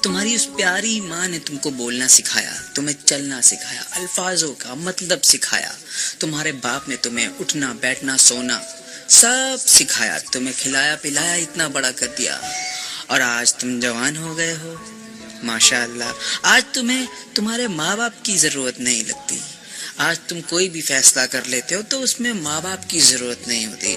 تمہاری اس پیاری ماں نے تم کو بولنا سکھایا، تمہیں چلنا سکھایا، الفاظوں کا مطلب سکھایا. تمہارے باپ نے تمہیں اٹھنا بیٹھنا سونا سب سکھایا، تمہیں کھلایا پلایا اتنا بڑا کر دیا. اور آج تم جوان ہو گئے ہو، ماشاء اللہ. آج تمہیں تمہارے ماں باپ کی ضرورت نہیں لگتی. آج تم کوئی بھی فیصلہ کر لیتے ہو تو اس میں ماں باپ کی ضرورت نہیں ہوتی.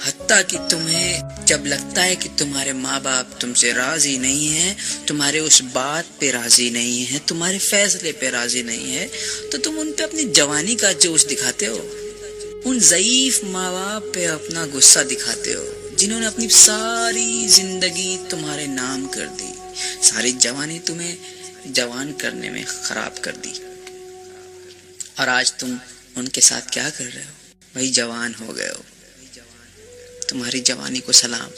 حتیٰ کہ تمہیں جب لگتا ہے کہ تمہارے ماں باپ تم سے راضی نہیں ہیں، تمہارے اس بات پہ راضی نہیں ہیں، تمہارے فیصلے پہ راضی نہیں ہے، تو تم ان پہ اپنی جوانی کا جوش دکھاتے ہو. ان ضعیف ماں باپ پہ اپنا غصہ دکھاتے ہو جنہوں نے اپنی ساری زندگی تمہارے نام کر دی، ساری جوانی تمہیں جوان کرنے میں خراب کر دی. اور آج تم ان کے ساتھ کیا کر رہے ہو؟ وہی جوان ہو گئے ہو. تمہاری جوانی کو سلام.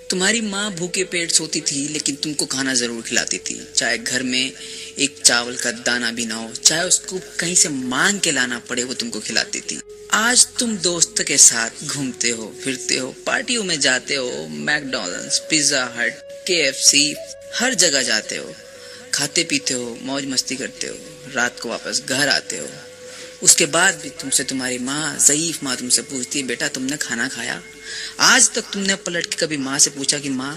تمہاری ماں بھوکے پیٹ سوتی تھی لیکن تم کو کھانا ضرور کھلاتی تھی، چاہے گھر میں ایک چاول کا دانہ بھی نہ ہو، چاہے اس کو کہیں سے مانگ کے لانا پڑے، وہ تم کو کھلاتی تھی. آج تم دوست کے ساتھ گھومتے ہو پھرتے ہو، پارٹیوں میں جاتے ہو، میک ڈونلڈس، پیزا ہٹ، KFC، ہر جگہ جاتے ہو، کھاتے پیتے ہو، موج مستی کرتے ہو، رات کو واپس گھر آتے ہو. اس کے بعد بھی تم سے تمہاری ماں، ضعیف ماں، تم سے پوچھتی ہے بیٹا تم نے کھانا کھایا؟ آج تک تم نے پلٹ کے کبھی ماں سے پوچھا کہ ماں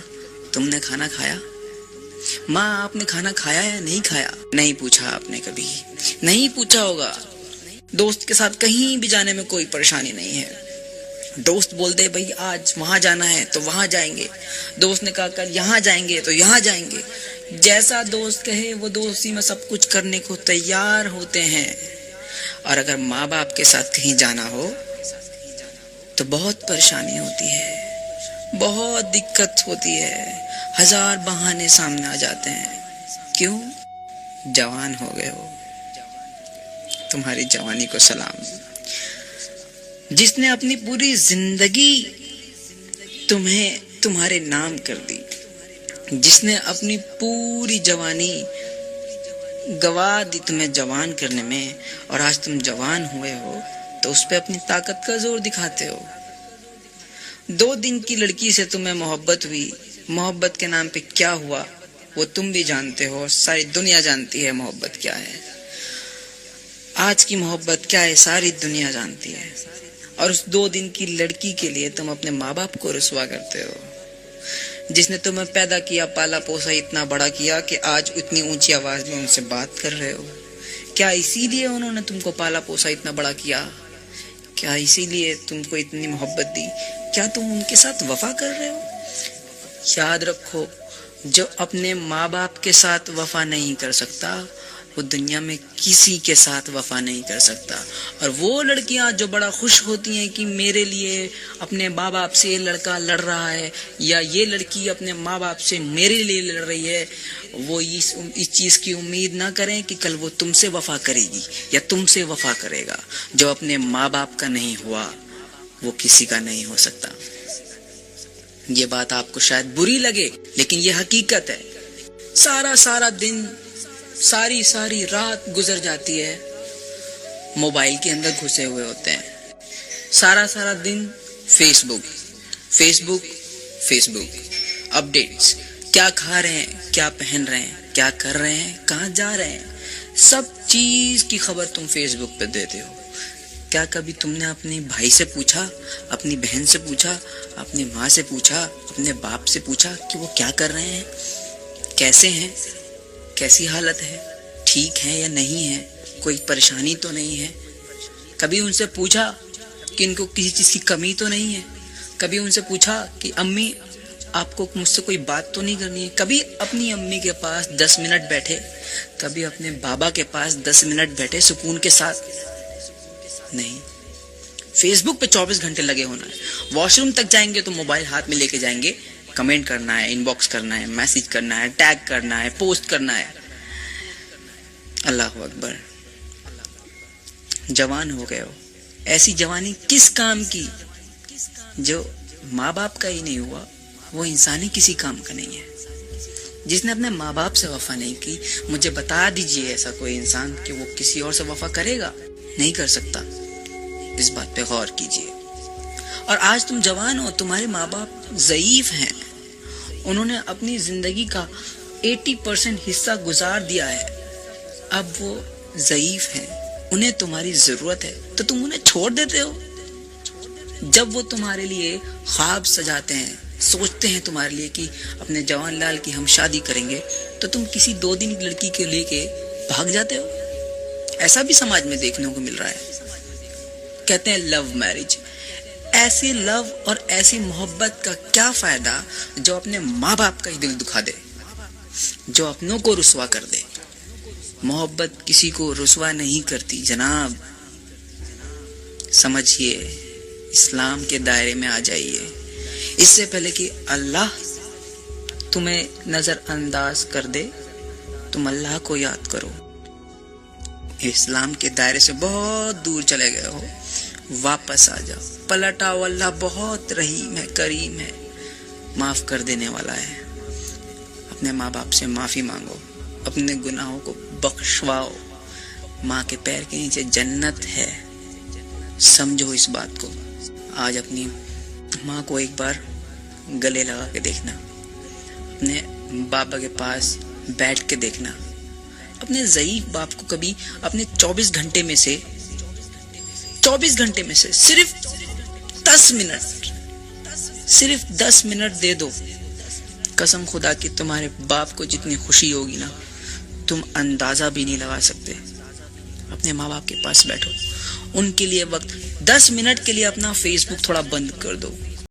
تم نے کھانا کھایا؟ ماں آپ نے کھانا کھایا یا نہیں کھایا؟ نہیں پوچھا آپ نے کبھی، نہیں پوچھا ہوگا. دوست کے ساتھ کہیں بھی جانے میں کوئی پریشانی نہیں ہے. دوست بول دے بھائی آج وہاں جانا ہے تو وہاں جائیں گے، دوست نے کہا کل یہاں جائیں گے تو یہاں جائیں گے. جیسا دوست کہے وہ دوستی میں سب کچھ کرنے کو تیار ہوتے ہیں. اور اگر ماں باپ کے ساتھ کہیں جانا ہو تو بہت پریشانی ہوتی ہے، بہت دقت ہوتی ہے، ہزار بہانے سامنے آ جاتے ہیں. کیوں؟ جوان ہو گئے ہو. تمہاری جوانی کو سلام. جس نے اپنی پوری زندگی تمہیں تمہارے نام کر دی، جس نے اپنی پوری جوانی گوا دی تمہیں جوان کرنے میں، اور آج تم جوان ہوئے ہو تو اس پہ اپنی طاقت کا زور دکھاتے ہو. 2 دن کی لڑکی سے تمہیں محبت ہوئی، محبت کے نام پہ کیا ہوا وہ تم بھی جانتے ہو، ساری دنیا جانتی ہے محبت کیا ہے. آج کی محبت کیا ہے ساری دنیا جانتی ہے. اور اس 2 دن کی لڑکی کے لیے تم اپنے ماں باپ کو رسوا کرتے ہو، جس نے تمہیں پیدا کیا، پالا پوسا، اتنا بڑا کیا کہ آج اتنی اونچی آواز میں ان سے بات کر رہے ہو. کیا اسی لیے انہوں نے تم کو پالا پوسا، اتنا بڑا کیا؟ کیا اسی لیے تم کو اتنی محبت دی؟ کیا تم ان کے ساتھ وفا کر رہے ہو؟ یاد رکھو، جو اپنے ماں باپ کے ساتھ وفا نہیں کر سکتا وہ دنیا میں کسی کے ساتھ وفا نہیں کر سکتا. اور وہ لڑکیاں جو بڑا خوش ہوتی ہیں کہ میرے لیے اپنے ماں باپ سے یہ لڑکا لڑ رہا ہے، یا یہ لڑکی اپنے ماں باپ سے میرے لیے لڑ رہی ہے، وہ اس چیز کی امید نہ کریں کہ کل وہ تم سے وفا کرے گی یا تم سے وفا کرے گا. جو اپنے ماں باپ کا نہیں ہوا وہ کسی کا نہیں ہو سکتا. یہ بات آپ کو شاید بری لگے لیکن یہ حقیقت ہے. سارا دن، ساری رات گزر جاتی ہے موبائل کے اندر گھسے ہوئے ہوتے ہیں. سارا دن فیس بک اپڈیٹس، کیا کھا رہے ہیں، کیا پہن رہے ہیں، کیا کر رہے ہیں، کہاں جا رہے ہیں، سب چیز کی خبر تم فیس بک پہ دیتے ہو. کیا کبھی تم نے اپنے بھائی سے پوچھا، اپنی بہن سے پوچھا، اپنی ماں سے پوچھا، اپنے باپ سے پوچھا کہ وہ کیا کر رہے ہیں، کیسے ہیں، کیسی حالت ہے، ٹھیک ہے یا نہیں ہے، کوئی پریشانی تو نہیں ہے؟ کبھی ان سے پوچھا کہ ان کو کسی چیز کی کمی تو نہیں ہے؟ کبھی ان سے پوچھا کہ امی آپ کو مجھ سے کوئی بات تو نہیں کرنی ہے؟ کبھی اپنی امی کے پاس 10 منٹ بیٹھے، کبھی اپنے بابا کے پاس 10 منٹ بیٹھے سکون کے ساتھ؟ نہیں. فیس بک پہ 24 گھنٹے لگے ہونا ہے. واش روم تک جائیں گے تو موبائل ہاتھ میں لے کے جائیں گے، کمنٹ کرنا ہے، ان باکس کرنا ہے، میسج کرنا ہے، ٹیگ کرنا ہے، پوسٹ کرنا ہے. اللہ اکبر. جوان ہو گئے ہو. ایسی جوانی کس کام کی؟ جو ماں باپ کا ہی نہیں ہوا وہ انسانی کسی کام کا نہیں ہے. جس نے اپنے ماں باپ سے وفا نہیں کی، مجھے بتا دیجئے ایسا کوئی انسان کہ وہ کسی اور سے وفا کرے گا؟ نہیں کر سکتا. اس بات پہ غور کیجئے. اور آج تم جوان ہو، تمہارے ماں باپ ضعیف ہیں، انہوں نے اپنی زندگی کا 80% حصہ گزار دیا ہے. اب وہ ضعیف ہیں, انہیں تمہاری ضرورت ہے تو تم انہیں چھوڑ دیتے ہو. جب وہ تمہارے لیے خواب سجاتے ہیں, سوچتے ہیں تمہارے لیے کہ اپنے جوان لال کی ہم شادی کریں گے, تو تم کسی 2 دن کی لڑکی کے لے کے بھاگ جاتے ہو. ایسا بھی سماج میں دیکھنے کو مل رہا ہے. کہتے ہیں لو میرج. ایسی لو اور ایسی محبت کا کیا فائدہ جو اپنے ماں باپ کا ہی دل دکھا دے, جو اپنوں کو رسوا کر دے. محبت کسی کو رسوا نہیں کرتی جناب. سمجھیے, اسلام کے دائرے میں آ جائیے. اس سے پہلے کہ اللہ تمہیں نظر انداز کر دے, تم اللہ کو یاد کرو. اسلام کے دائرے سے بہت دور چلے گئے ہو, واپس آ جاؤ, پلٹ آؤ. اللہ بہت رحیم ہے, کریم ہے, معاف کر دینے والا ہے. اپنے ماں باپ سے معافی مانگو, اپنے گناہوں کو بخشواؤ. ماں کے پیر کے نیچے جنت ہے, سمجھو اس بات کو. آج اپنی ماں کو ایک بار گلے لگا کے دیکھنا, اپنے بابا کے پاس بیٹھ کے دیکھنا. اپنے ضعیف باپ کو کبھی اپنے 24 گھنٹے میں سے صرف 10 منٹ دے دو. قسم خدا کی تمہارے باپ کو جتنی خوشی ہوگی نا, تم اندازہ بھی نہیں لگا سکتے. اپنے ماں باپ کے پاس بیٹھو, ان کے لیے وقت 10 منٹ کے لیے اپنا فیس بک تھوڑا بند کر دو,